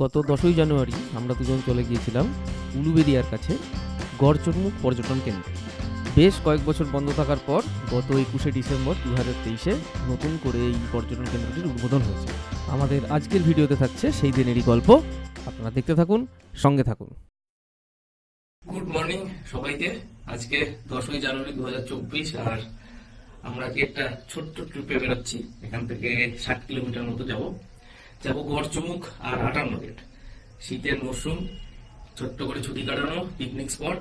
গত 10ই জানুয়ারি আমরা দুজন চলে গিয়েছিলাম উলুবেড়িয়ার কাছে গড়চড়মুখ পর্যটন কেন্দ্রে। বেশ কয়েক বছর বন্ধ থাকার পর গত 21শে ডিসেম্বর 2023-এ নতুন করে এই পর্যটন কেন্দ্রটির উদ্বোধন হয়েছে। আমাদের আজকের ভিডিওতে থাকছে সেই দিনেরই গল্প। আপনারা দেখতে থাকুন, সঙ্গে থাকুন। গুড মর্নিং সবাইকে। আজকে 10ই জানুয়ারি 2024 আর আমরা কি একটা ছোট্ট ট্রিপে বেরোচ্ছি। এখান থেকে 60 কিলোমিটার মতো যাবো গড়চমুখ আর 58 গেট। শীতের মরশুম, ছোট্ট করে ছুটি কাটানো পিকনিক স্পট।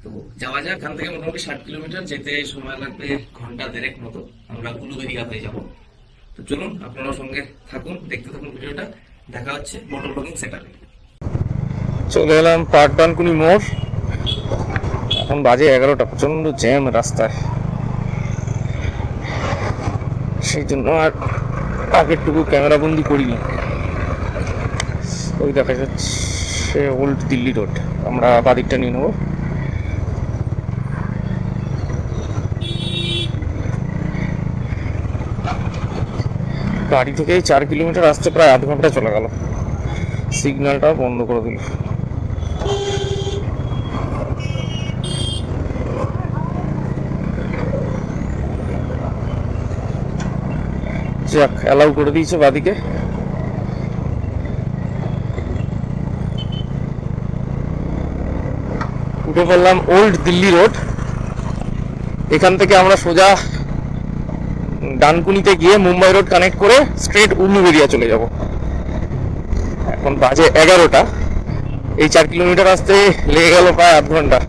তো যাওয়া যাক। এখান থেকে মোটামুটি 60 কিলোমিটার যেতে সময় লাগবে ঘন্টা দেড়েক মতো। আমরা উলুবেড়িয়া হয়ে যাবো। তো চলুন, আপনারা সঙ্গে থাকুন, দেখতে থাকুন ভিডিওটা। দেখা হচ্ছে মোটর ব্লগিং সেটআপে। চলে এলাম ডানকুনি মোড়। এখন বাজে 11টা, প্রচন্ড জ্যাম রাস্তায়, সেই জন্য আর আগেরটুকু ক্যামেরা বন্দি করিনি। ওই দেখা যাচ্ছে ওল্ড দিল্লি রোড। আমরা বাদিকটা নিয়ে নেবো। গাড়ি থেকে 4 কিলোমিটার আসতে প্রায় আধ ঘন্টা চলে গেল। সিগন্যালটা বন্ধ করে দিল। যাক, অ্যালাউ করে দিয়েছে বাদিকে। উঠে পড়লাম ওল্ড দিল্লি রোড। এখান থেকে আমরা সোজা ডানকুনিতে গিয়ে মুম্বাই রোড কানেক্ট করে স্ট্রেট উলুবেড়িয়া চলে যাব। এখন বাজে 11টা। এই 4 কিলোমিটার আসতে লেগে গেল প্রায় আধ ঘন্টা।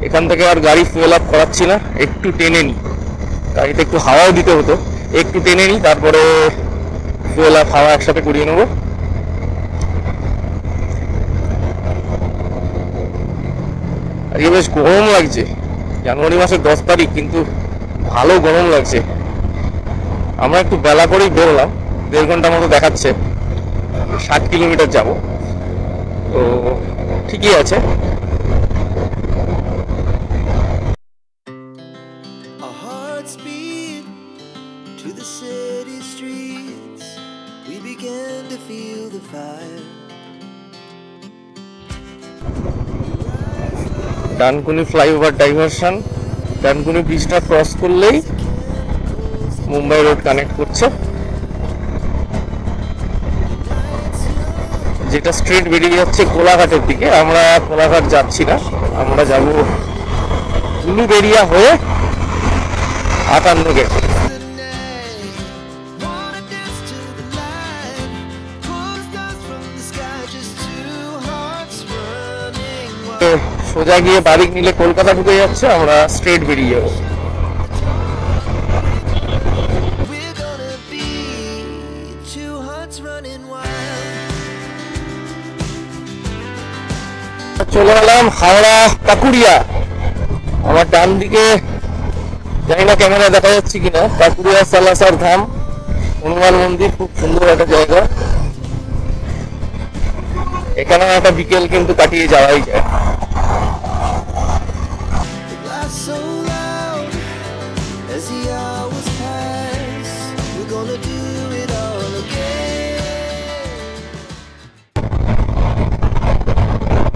এখান থেকে আর গাড়ি ফুয়েল আপ করাচ্ছি না, একটু টেনে নিই। গাড়িতে একটু হাওয়াও দিতে হতো, একটু টেনে নিই, তারপরে ফুয়েল আপ হাওয়া একসাথে করিয়ে নেবো। আজকে বেশ গরম লাগছে। জানুয়ারি মাসের 10 তারিখ, কিন্তু ভালো গরম লাগছে। আমরা একটু বেলা করেই বেরোলাম, 1.5 ঘন্টা মতো দেখাচ্ছে। 60 কিলোমিটার যাব, তো ঠিকই আছে। Dankuni flyover diversion. ডানকুনি ব্রিজটা ক্রস করলেই মুম্বাই রোড কানেক্ট করছে, যেটা স্ট্রেট বেরিয়ে যাচ্ছে কোলাঘাটের দিকে। আমরা কোলাঘাট যাচ্ছি না, আমরা যাব উলুবেড়িয়া হয়ে 58 গেট। সোজা গিয়ে বাদিক নিলে কলকাতা ঢুকে যাচ্ছে, আমরা স্ট্রেট বেরিয়ে যাবো। চলে এলাম হাওড়া কাকুরিয়া। আমার ডান দিকে জানি না ক্যামেরা দেখা যাচ্ছে কিনা, কাকুরিয়া সালাসার ধাম, হনুমান মন্দির, খুব সুন্দর একটা জায়গা। এখানে একটা বিকেল কিন্তু কাটিয়ে যাওয়াই যায়।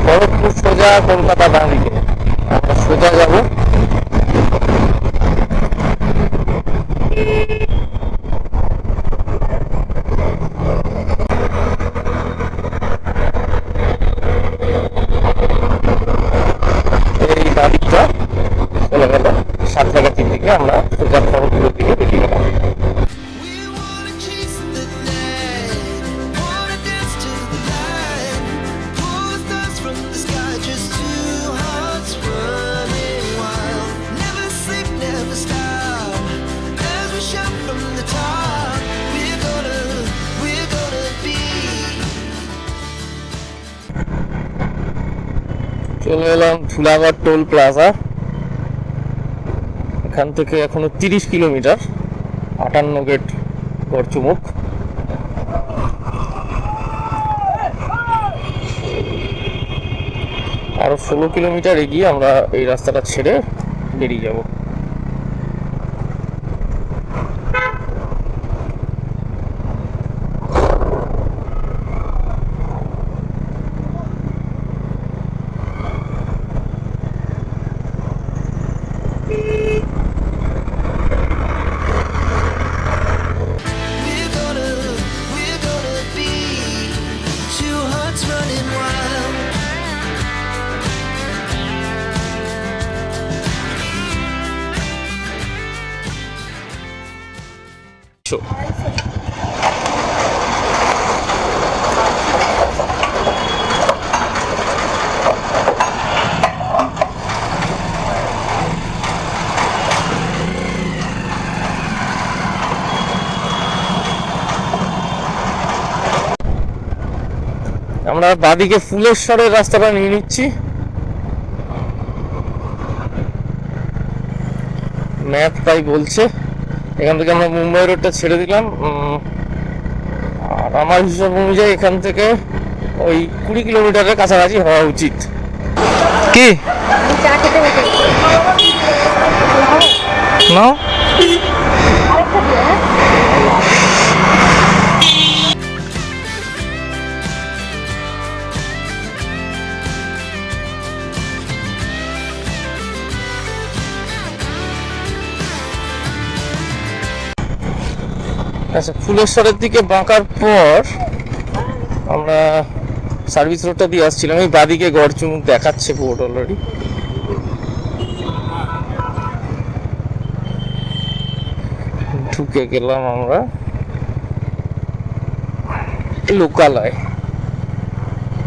খড়গপুর সোজা কলকাতা ডান দিকে, আমরা সোজা যাবো। এই দাদিকটা চলে গেল সাতগাছির দিকে, আমরা সোজা খড়গপুরের দিকে বেরিয়ে গেলাম। চলে এলাম ধুলাগড় টোল প্লাজা। এখান থেকে এখনো 30 কিলোমিটার, 58 গেট গড়চমুখ। আরো 16 কিলোমিটার এগিয়ে আমরা এই রাস্তাটা ছেড়ে বেরিয়ে যাব। আমরা বাদিকে ফুলেশ্বরের রাস্তাটা নিয়ে নিচ্ছি। ম্যাপ তাই বলছে। এখান থেকে আমরা মুম্বাই রোডটা ছেড়ে দিলাম, আর আমার হিসাব অনুযায়ী এখান থেকে ওই 20 কিলোমিটারের কাছাকাছি হওয়া উচিত। কি নাও? আচ্ছা, ফুলেশ্বরের দিকে বাঁকার পর আমরা সার্ভিস রোডটা দিয়ে আসছিলাম। এই বাদিকে গড়চুমুক দেখাচ্ছে বোর্ড অলরেডি। ঢুকে গেলাম আমরা লোকালয়।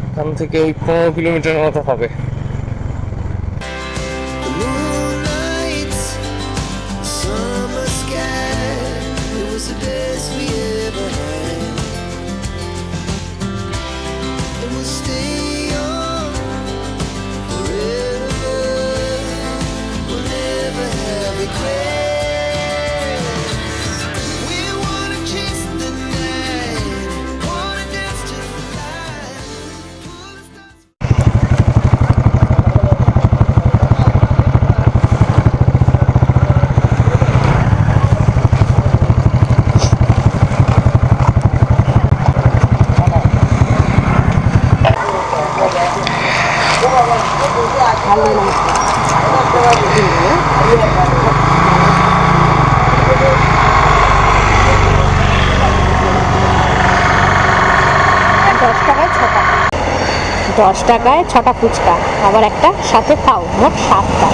এখান থেকে ওই 15 কিলোমিটার মতো হবে। দশ টাকায় 6টা ফুচকা, আবার একটা সাথে পাও, মোট 7টা।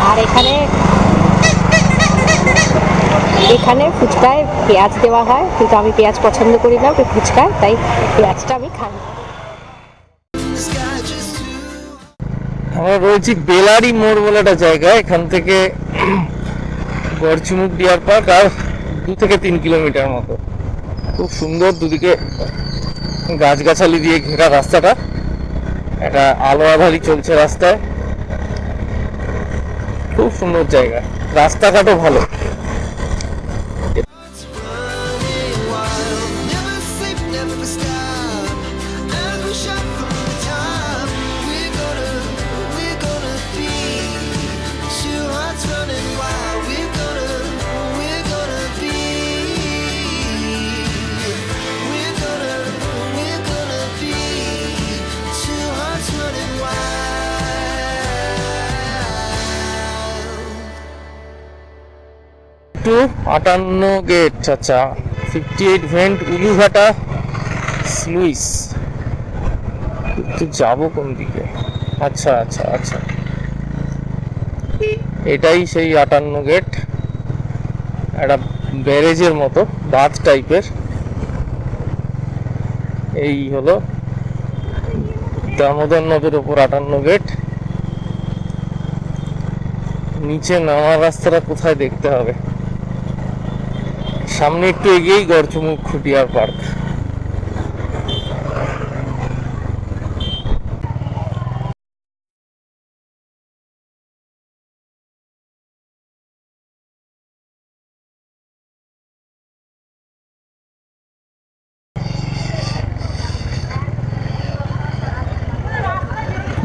আর এখানে ফুচকায় পেঁয়াজ দেওয়া হয়, কিন্তু আমি পেঁয়াজ পছন্দ করি না ওই ফুচকায়, তাই পেঁয়াজটা আমি খাই। আমরা রয়েছি বেলারি মোড় বলে একটা জায়গায়। এখান থেকে গড়চুমুক ডিয়ার পার্ক আর 2 থেকে 3 কিলোমিটার মতো। খুব সুন্দর, দুদিকে গাছগাছালি দিয়ে ঘেরা রাস্তাটা। একটা আলো আধারি চলছে রাস্তায়, খুব সুন্দর জায়গা, রাস্তাঘাটও ভালো। To 58 gate. আচ্ছা, 58 ভেন্ট উলুঘাটা স্লুইস। তো যাবো কোন দিকে? আচ্ছা আচ্ছা আচ্ছা, এটাই সেই 58 গেট। একটা ব্যারেজের মতো, বাঁধ টাইপের। এই হলো দামোদর নদের ওপর 58 গেট। নিচে নামার রাস্তাটা কোথায় দেখতে হবে। সামনে একটু এগিয়েই গড়চুমুক ডিয়ার পার্ক।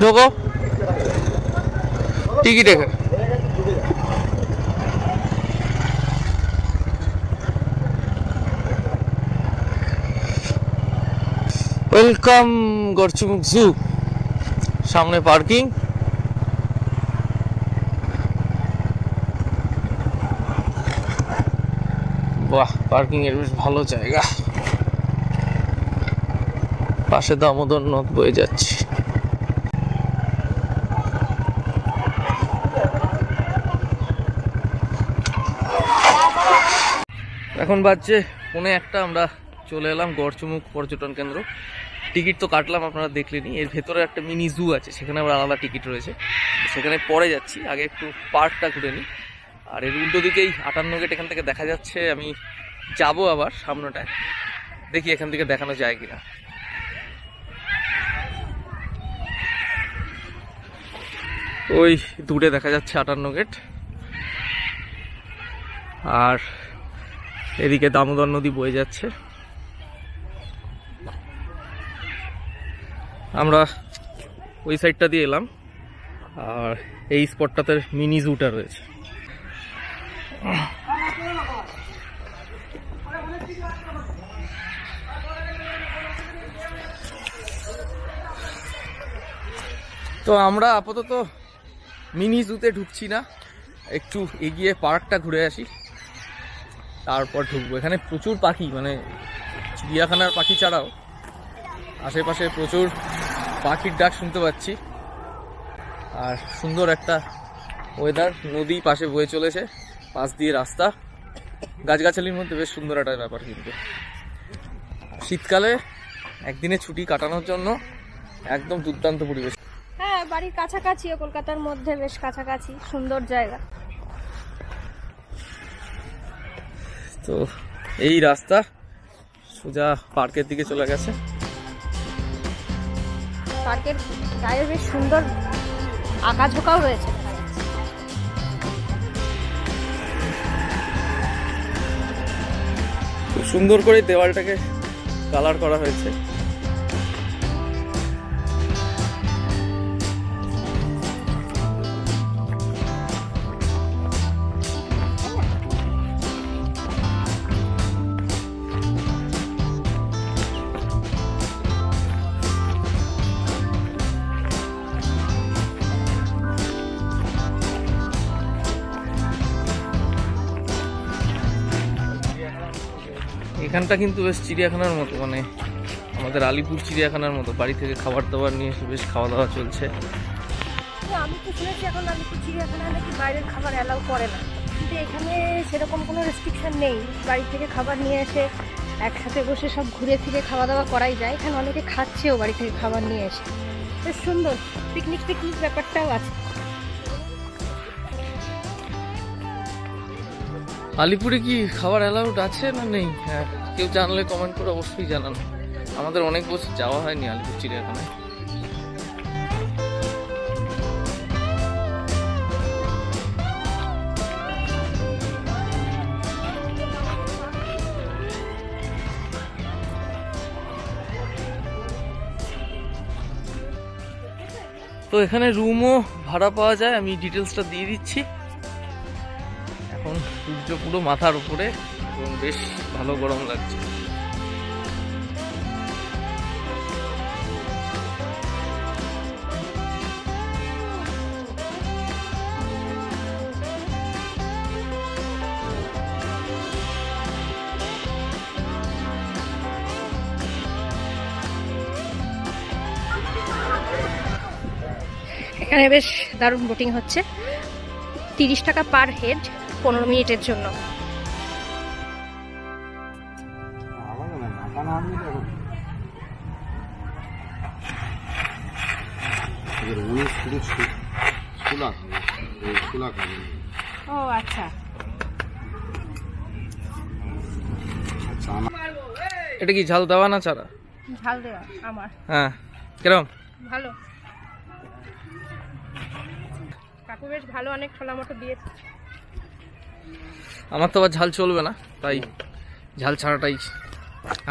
ঢোকো, টিকিট এখানে। ওয়েলকাম গড়চুমুক জু। সামনে পার্কিং। বাহ, পার্কিং এর বেশ ভালো জায়গা। পাশে দামোদর নদ বয়ে যাচ্ছে। এখন বাজছে 1:45। আমরা চলে এলাম গড়চুমুক পর্যটন কেন্দ্র। টিকিট তো কাটলাম, আপনারা দেখলেনি। এর ভেতরে একটা মিনি জু আছে, সেখানে আবার আলাদা টিকিট রয়েছে, সেখানে পরে যাচ্ছি। আগে একটু পার্কটা ঘুরে নিই। আর এর উল্টো দিকেই 58 গেট এখান থেকে দেখা যাচ্ছে। আমি যাব আবার সামনেটায়, দেখি এখান থেকে দেখানো যায় কিনা। ওই দূরে দেখা যাচ্ছে 58 গেট, আর এদিকে দামোদর নদী বয়ে যাচ্ছে। আমরা ওই সাইডটা দিয়ে এলাম, আর এই স্পটটাতে মিনি জুটা রয়েছে। তো আমরা আপাতত মিনি জুতে ঢুকছি না, একটু এগিয়ে পার্কটা ঘুরে আসি, তারপর ঢুকবো। এখানে প্রচুর পাখি, মানে চিড়িয়াখানার পাখি ছাড়াও আশেপাশে প্রচুর পাখির ডাক শুনতে পাচ্ছি। আর সুন্দর একটা ওয়েদার, নদী পাশে বয়ে চলেছে, পাশ দিয়ে রাস্তা, গাছগাছালির মধ্যে বেশ সুন্দর একটা ব্যাপার। কিন্তু শীতকালে একদিনে ছুটি কাটানোর জন্য একদম দুর্দান্ত পরিবেশ। হ্যাঁ, বাড়ির কাছাকাছি, কলকাতার মধ্যে বেশ কাছাকাছি, সুন্দর জায়গা। তো এই রাস্তা সোজা পার্কের দিকে চলে গেছে। পার্কের গায়ে বেশ সুন্দর আঁকাঝোঁকাও রয়েছে। খুব সুন্দর করে দেওয়ালটাকে কালার করা হয়েছে। এখানটা কিন্তু বেশ চিড়িয়াখানার মতো, মানে আমাদের আলিপুর চিড়িয়াখানার মতো। বাড়ি থেকে খাবার দাবার নিয়ে এসে বেশ খাওয়া দাওয়া চলছে। আমি তো শুনেছি এখন আলিপুর চিড়িয়াখানায় নাকি বাইরের খাবার অ্যালাউ করে না, কিন্তু এখানে সেরকম কোনো রেস্ট্রিকশন নেই। বাড়ি থেকে খাবার নিয়ে এসে একসাথে বসে সব ঘুরে ফিরে খাওয়া দাওয়া করাই যায়। এখানে অনেকে খাচ্ছেও বাড়ি থেকে খাবার নিয়ে এসে, বেশ সুন্দর পিকনিক ব্যাপারটাও আছে। আলিপুরে কি খাবার অ্যালাউড আছে না নেই? হ্যাঁ, কেউ জানলে কমেন্ট করে অবশ্যই জানান। আমাদের অনেক বছর যাওয়া হয়নি আলিপুর চিড়িয়াখানায়। তো এখানে রুমও ভাড়া পাওয়া যায়, আমি ডিটেলসটা দিয়ে দিচ্ছি। এখন সূর্য পুরো মাথার উপরে এবং বেশ ভালো গরম লাগছে। এখানে বেশ দারুণ বোটিং হচ্ছে, 30 টাকা পার হেড 15 মিনিটের জন্য। ও আচ্ছা, এটা কি ঝাল দেওয়া না চারা? ঝাল দেওয়া আমার। হ্যাঁ, কিরম? ভালো, কাকু বেশ ভালো, অনেক ছোলা মতো দিয়েছে। আমার তো আবার ঝাল চলবে না, তাই ঝাল ছাড়াটাই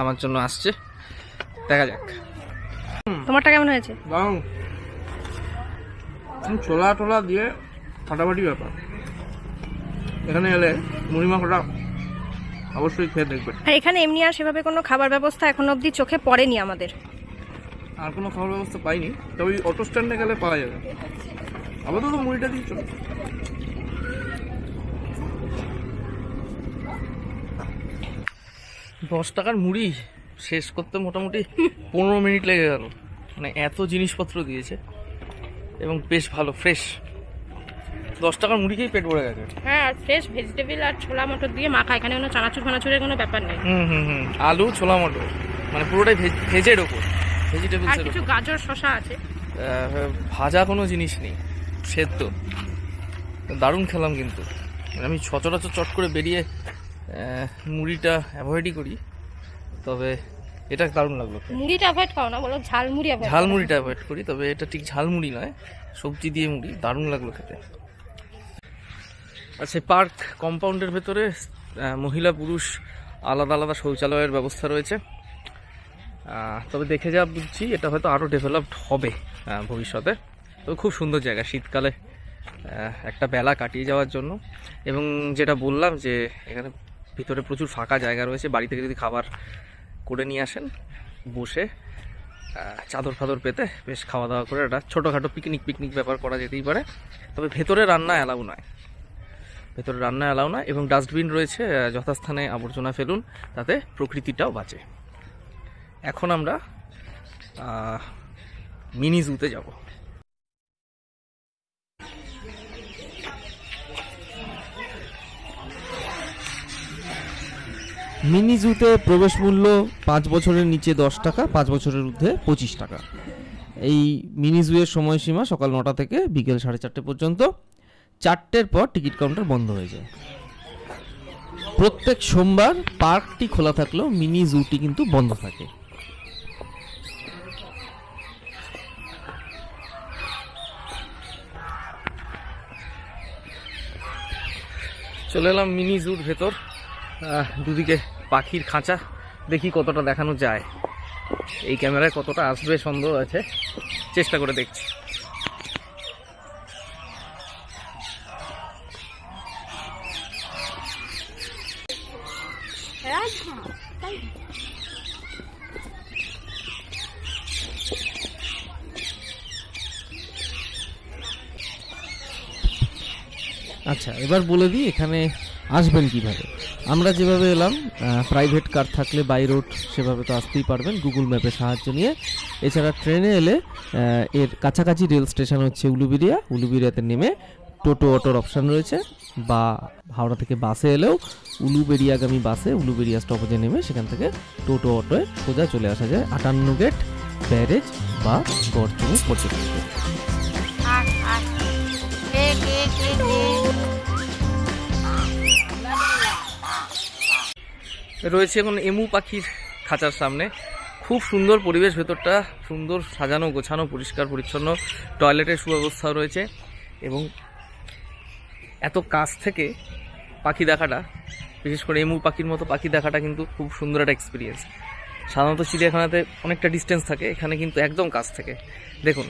আমার জন্য আসছে। দেখা যাক। তোমারটা কেমন হয়েছে? ছোলা টোলা দিয়ে ফাটাফাটি ব্যাপার। এখানে এলে মুড়ি মাখাটা অবশ্যই খেয়ে দেখবেন। আর এখানে এমনি আর সেভাবে কোনো খাবার ব্যবস্থা এখনো অবধি চোখে পড়েনি আমাদের। আর কোনো খাবার ব্যবস্থা পাইনি, তবে অটো স্ট্যান্ডে গেলে পাওয়া যাবে। আপাতত মুড়িটা দিয়ে চলো। $10 মুড়ি শেষ করতে মোটামুটি 15 মিনিট লেগে গেল। মানে এত জিনিসপত্র দিয়েছে এবং বেশ ভালো ফ্রেশ। $10 মুড়িকেই পেট ভরে গেছে। হ্যাঁ, আর ফ্রেশ ভেজিটেবল আর ছোলা মটর দিয়ে মাখা, এখানে কোনো চানাচুর ফানাচুরের কোনো ব্যাপার নেই। আলু ছোলা মটর, মানে পুরোটাই ভেজের ওপর, ভেজিটেবলস আর এর কিছু ওপর। গাজর শসা আছে। ভাজা কোনো জিনিস নেই, সেদ্ধ। দারুণ খেলাম কিন্তু। আমি সচরাচর চট করে বেরিয়ে মুড়িটা অ্যাভয়েডই করি, তবে এটা দারুণ লাগলো। মুড়িটা অ্যাভয়েড করো না, বলো ঝালমুড়ি অ্যাভয়েড। ঝালমুড়িটা অ্যাভয়েড করি, তবে এটা ঠিক ঝালমুড়ি নয়, সবজি দিয়ে মুড়ি, দারুণ লাগলো খেতে। আচ্ছা, পার্ক কম্পাউন্ডের ভেতরে মহিলা পুরুষ আলাদা আলাদা শৌচালয়ের ব্যবস্থা রয়েছে। তবে দেখে যা বুঝছি এটা হয়তো আরও ডেভেলপড হবে ভবিষ্যতে। তবে খুব সুন্দর জায়গা, শীতকালে একটা বেলা কাটিয়ে যাওয়ার জন্য। এবং যেটা বললাম যে এখানে ভিতরে প্রচুর ফাঁকা জায়গা রয়েছে, বাড়ি থেকে যদি খাবার করে নিয়ে আসেন, বসে চাদর ফাদর পেতে বেশ খাওয়া দাওয়া করে একটা ছোটোখাটো পিকনিক ব্যাপার করা যেতেই পারে। তবে ভেতরে রান্না অ্যালাউ নয়, এবং ডাস্টবিন রয়েছে, যথাস্থানে আবর্জনা ফেলুন, তাতে প্রকৃতিটাও বাঁচে। এখন আমরা মিনি জুতে যাব। মিনি জুতে প্রবেশ মূল্য 5 বছরের নিচে 10 টাকা, 5 বছরের ঊর্ধ্বে 25 টাকা। এই মিনি জুয়ের সময়সীমা সকাল 9টা থেকে বিকেল 4:30 পর্যন্ত। 4টের পর টিকিট কাউন্টার বন্ধ হয়ে যায়। প্রত্যেক সোমবার পার্কটি খোলা থাকলেও মিনি জুটি কিন্তু বন্ধ থাকে। চলে এলাম মিনি জুর ভেতর। দুদিকে পাখির খাঁচা, দেখি কতটা দেখানো যায়। এই ক্যামেরায় কতটা আসবে সন্দেহ আছে, চেষ্টা করে দেখছি। আচ্ছা, এবার বলে দিই এখানে আসবেন কিভাবে। আমরা যেভাবে এলাম, প্রাইভেট কার থাকলে বাই রোড সেভাবে তো আসতেই পারবেন গুগল ম্যাপের সাহায্য নিয়ে। এছাড়া ট্রেনে এলে এর কাছাকাছি রেল স্টেশন হচ্ছে উলুবেড়িয়াতে নেমে টোটো অটোর অপশান রয়েছে, বা হাওড়া থেকে বাসে এলেও উলুবেড়িয়াগামী বাসে উলুবেড়িয়া স্টপেজে নেমে সেখান থেকে টোটো অটোয় সোজা চলে আসা যায় 58 গেট, ব্যারেজ বা গড়চুমুক পর্যটন। রয়েছে এখন এমু পাখির খাঁচার সামনে। খুব সুন্দর পরিবেশ, ভেতরটা সুন্দর সাজানো গোছানো, পরিষ্কার পরিচ্ছন্ন, টয়লেটের সুব্যবস্থা রয়েছে। এবং এত কাছ থেকে পাখি দেখাটা, বিশেষ করে এমু পাখির মতো পাখি দেখাটা কিন্তু খুব সুন্দর একটা এক্সপিরিয়েন্স। সাধারণত চিড়িয়াখানাতে অনেকটা ডিস্টেন্স থাকে, এখানে কিন্তু একদম কাছ থেকে দেখুন।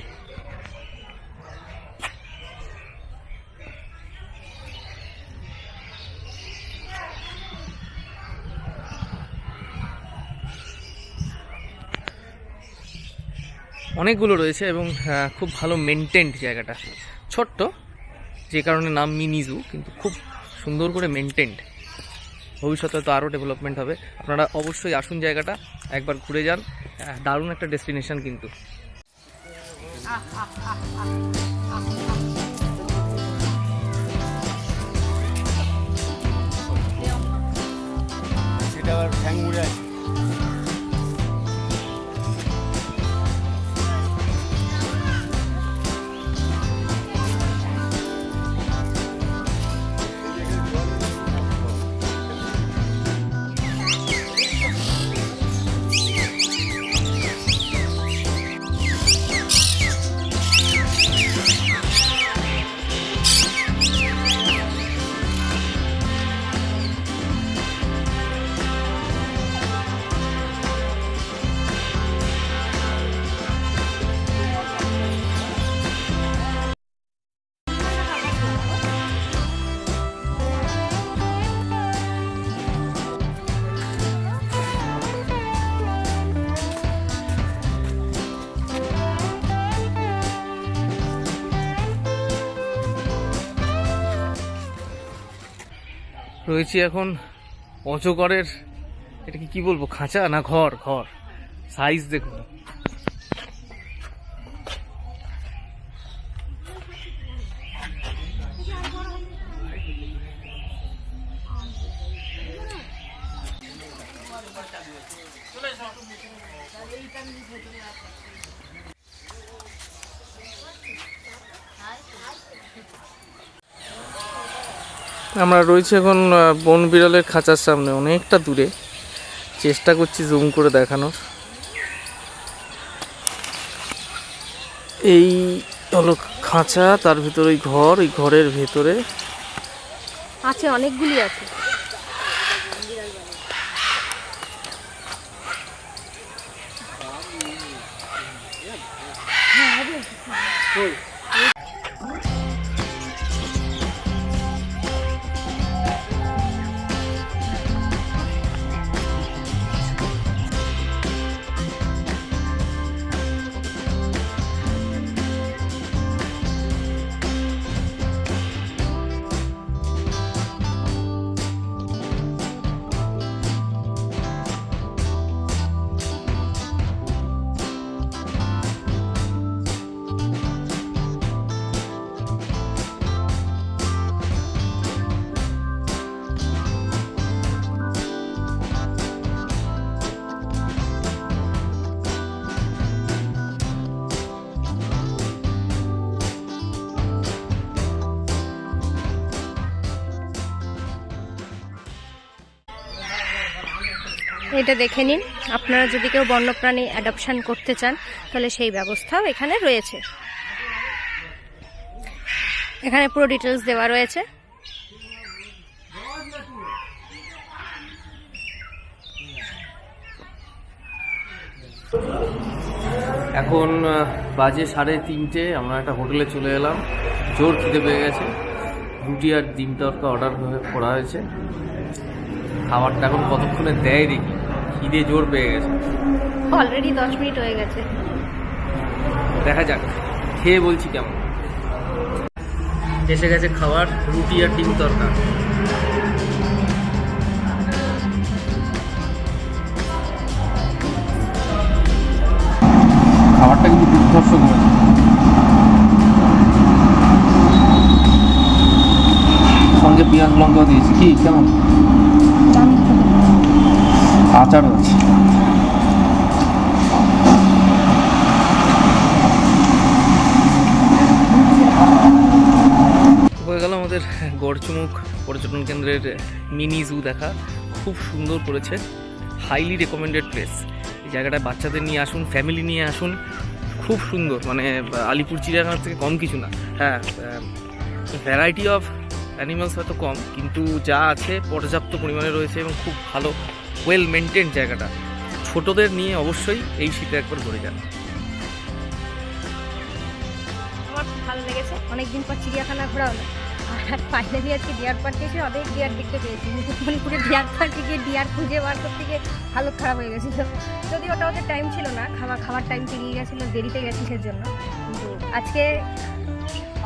অনেকগুলো রয়েছে এবং খুব ভালো মেনটেন্ড জায়গাটা, ছোট্ট যে কারণে নাম মিনি জু, কিন্তু খুব সুন্দর করে মেনটেন্ড। ভবিষ্যতে তো আরও ডেভেলপমেন্ট হবে। আপনারা অবশ্যই আসুন, জায়গাটা একবার ঘুরে যান, দারুণ একটা ডেস্টিনেশন কিন্তু। সেটা আবার ঠ্যাং মুড়ে আছে। রয়েছি এখন অজগরের, এটা কি বলবো, খাঁচা না ঘর, সাইজ দেখুন। আমরা রয়েছি এখন বন বিড়ালের খাঁচার সামনে, অনেকটা দূরে। চেষ্টা করছি জুম করে দেখানোর। এই হলো খাঁচা, তার ভিতরে ওই ঘর, ওই ঘরের ভেতরে আছে, অনেকগুলি আছে। এটা দেখে নিন, আপনারা যদি কেউ বন্যপ্রাণী অ্যাডপশন করতে চান তাহলে সেই ব্যবস্থাও এখানে রয়েছে। এখানে পুরো ডিটেলস দেওয়া রয়েছে। এখন বাজে 3:30, আমরা একটা হোটেলে চলে এলাম। জোর খিদে পেয়ে গেছে, রুটি আর ডিম তড়কা অর্ডার করা হয়েছে। খাবারটা এখন কতক্ষণে দেয় দেখি, খিদে জোর পেয়ে গেছে। অলরেডি 10 মিনিট হয়ে গেছে। দেখা যাক, খেয়ে বলছি কেমন। এসে গেছে খাবার, রুটি আর ডিম তড়কা। খাবারটা কিন্তু দুর্ধর্ষ করেছে। সঙ্গে পেঁয়াজ লঙ্কাও দিয়েছি। কি কেমন? আচারও আছে। হয়ে গেল আমাদের গড়চুমুক পর্যটন কেন্দ্রের মিনি জু দেখা। খুব সুন্দর করেছে, হাইলি রেকমেন্ডেড প্লেস। এই জায়গাটায় বাচ্চাদের নিয়ে আসুন, ফ্যামিলি নিয়ে আসুন, খুব সুন্দর। মানে আলিপুর চিড়িয়াখানার থেকে কম কিছু না। হ্যাঁ, ভ্যারাইটি অফ অ্যানিমালস হয়তো কম, কিন্তু যা আছে পর্যাপ্ত পরিমাণে রয়েছে এবং খুব ভালো, ওয়েল মেনটেন জায়গাটা। ছোটদের নিয়ে অবশ্যই এই শীতে একবার ঘুরে যান। আমার খুব ভালো লেগেছে, অনেকদিন পর চিড়িয়াখানা ঘোরা হলো। আর ফাইনালি আজকে ডিয়ার পার্কে এসে অনেক ডিয়ার দেখতে পেয়েছি। মুকুটমণিপুরে ডিয়ার পার্কে গিয়ে ডিয়ার খুঁজে বার করতে গিয়ে হালত খারাপ হয়ে গেছিলো। যদি ওটা ওদের টাইম ছিল না, খাওয়ার টাইম পেরিয়ে গেছিলো, দেরিতে গেছি সেজন্য। কিন্তু আজকে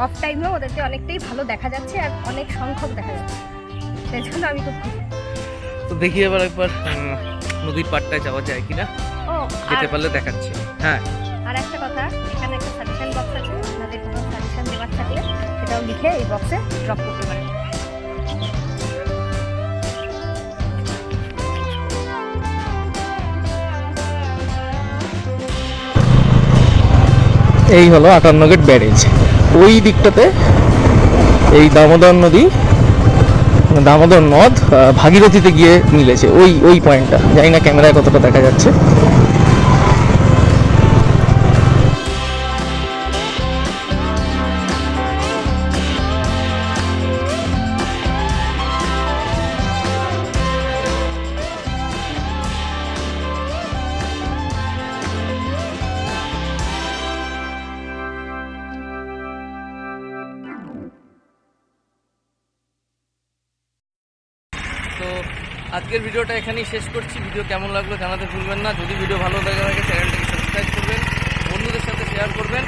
অফ টাইমেও ওদেরকে অনেকটাই ভালো দেখা যাচ্ছে আর অনেক সংখ্যক দেখা যাচ্ছে, সেই জন্য আমি খুব খুশি। তো দেখি এবার একবার নদীর পাড়টায় যাওয়া যায় কিনা, ও যেতে পারলে দেখাচ্ছি। হ্যাঁ, আর একটা কথা, এখানে একটা সাজেশন বক্স আছে, আপনাদের কোনো সাজেশন দেওয়ার থাকলে সেটাও লিখে এই বক্সে ড্রপ করতে পারেন। এই হলো 58 গেট ব্যারেজ। ওই দিকটাতে এই দামোদর নদী, দামোদর নদ ভাগীরথীতে গিয়ে মিলেছে। ওই পয়েন্টটা জানি না ক্যামেরায় কতটা দেখা যাচ্ছে। তো আজকের ভিডিওটা এখানেই শেষ করছি। ভিডিও কেমন লাগলো জানাতে ভুলবেন না। যদি ভিডিও ভালো লাগে চ্যানেলটাকে সাবস্ক্রাইব করবেন, বন্ধুদের সাথে শেয়ার করবেন।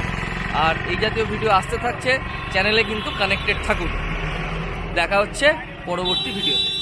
আর এই জাতীয় ভিডিও আসতে থাকছে, চ্যানেলে কিন্তু কানেক্টেড থাকুন। দেখা হচ্ছে পরবর্তী ভিডিওতে।